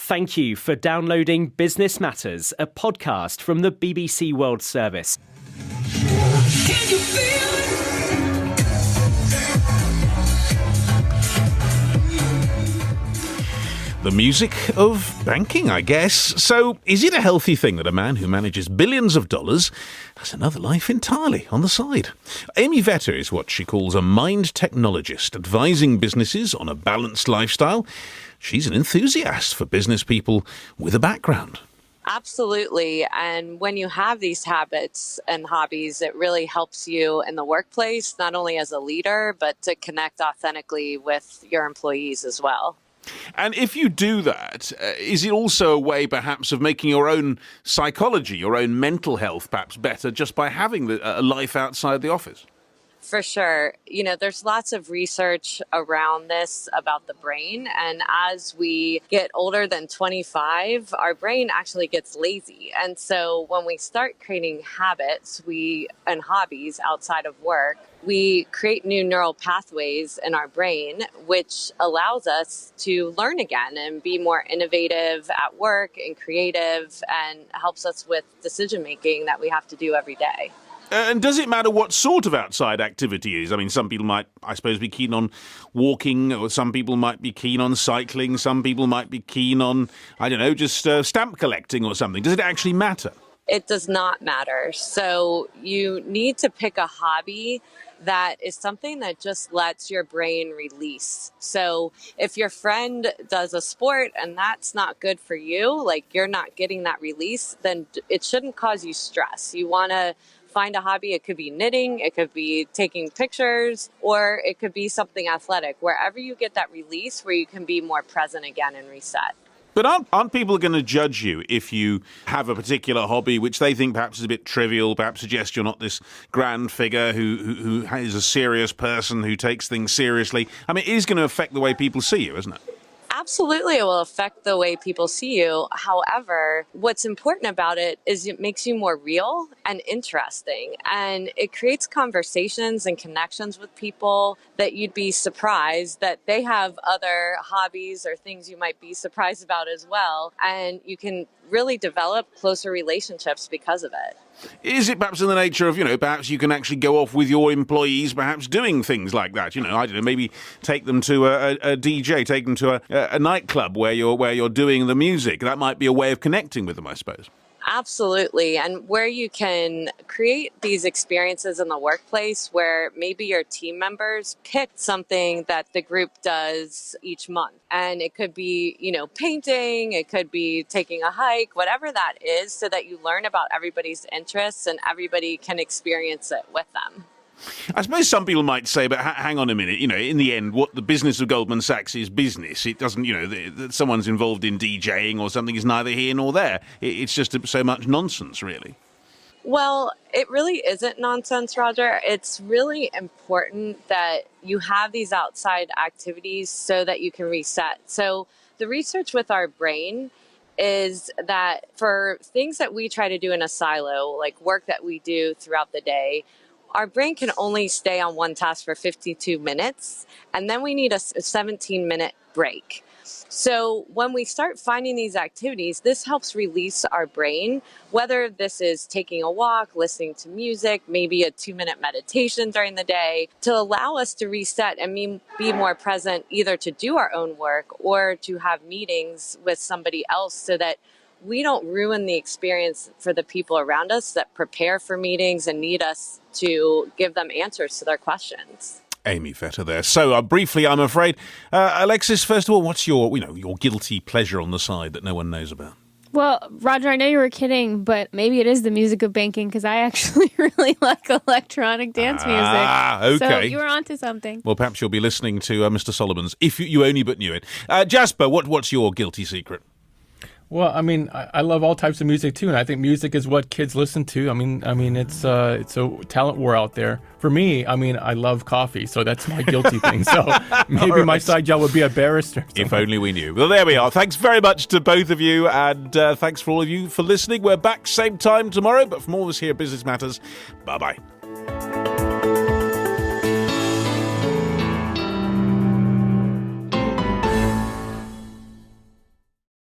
Thank you for downloading Business Matters, a podcast from the BBC World Service. Can you feel it? The music of banking, I guess. So, is it a healthy thing that a man who manages billions of dollars has another life entirely on the side? Amy Vetter is what she calls a mind technologist, advising businesses on a balanced lifestyle. She's an enthusiast for business people with a background. Absolutely. And when you have these habits and hobbies, it really helps you in the workplace, not only as a leader, but to connect authentically with your employees as well. And if you do that, is it also a way perhaps of making your own psychology, your own mental health perhaps better just by having a life outside the office? For sure. You know, there's lots of research around this about the brain. And as we get older than 25, our brain actually gets lazy. And so when we start creating habits and hobbies outside of work, we create new neural pathways in our brain, which allows us to learn again and be more innovative at work and creative, and helps us with decision making that we have to do every day. And does it matter what sort of outside activity is? I mean, some people might, I suppose, be keen on walking, or some people might be keen on cycling, some people might be keen on, I don't know, just stamp collecting or something. Does it actually matter? It does not matter. So you need to pick a hobby that is something that just lets your brain release. So if your friend does a sport and that's not good for you, like you're not getting that release, then it shouldn't cause you stress. You want to find a hobby. It could be knitting, it could be taking pictures, or it could be something athletic, wherever you get that release where you can be more present again and reset. But aren't people going to judge you if you have a particular hobby which they think perhaps is a bit trivial, perhaps suggest you're not this grand figure who is a serious person who takes things seriously? I mean, it is going to affect the way people see you, isn't it? Absolutely, it will affect the way people see you. However, what's important about it is it makes you more real and interesting, and it creates conversations and connections with people that you'd be surprised that they have other hobbies or things you might be surprised about as well, and you can really develop closer relationships because of it. Is it perhaps in the nature of, perhaps you can actually go off with your employees, perhaps doing things like that? I don't know, maybe take them to a DJ, take them to a nightclub where you're doing the music. That might be a way of connecting with them, I suppose. Absolutely. And where you can create these experiences in the workplace where maybe your team members pick something that the group does each month. And it could be, painting, it could be taking a hike, whatever that is, so that you learn about everybody's interests and everybody can experience it with them. I suppose some people might say, but hang on a minute, in the end, what the business of Goldman Sachs is business. It doesn't, that someone's involved in DJing or something is neither here nor there. It's just so much nonsense, really. Well, it really isn't nonsense, Roger. It's really important that you have these outside activities so that you can reset. So the research with our brain is that for things that we try to do in a silo, like work that we do throughout the day, our brain can only stay on one task for 52 minutes, and then we need a 17-minute break. So when we start finding these activities, this helps release our brain, whether this is taking a walk, listening to music, maybe a 2-minute meditation during the day, to allow us to reset and be more present, either to do our own work or to have meetings with somebody else, so that we don't ruin the experience for the people around us that prepare for meetings and need us to give them answers to their questions. Amy Vetter there. So briefly, I'm afraid, Alexis, first of all, what's your guilty pleasure on the side that no one knows about? Well, Roger, I know you were kidding, but maybe it is the music of banking, because I actually really like electronic dance music. Okay. So you were onto something. Well, perhaps you'll be listening to Mr. Solomon's, if you only but knew it. Jasper, what's your guilty secret? Well, I mean, I love all types of music too, and I think music is what kids listen to. I mean, it's a talent war out there. For me, I love coffee, so that's my guilty thing. So maybe my side job would be a barrister. If only we knew. Well, there we are. Thanks very much to both of you, and thanks for all of you for listening. We're back same time tomorrow, but from all of us here at Business Matters, bye-bye.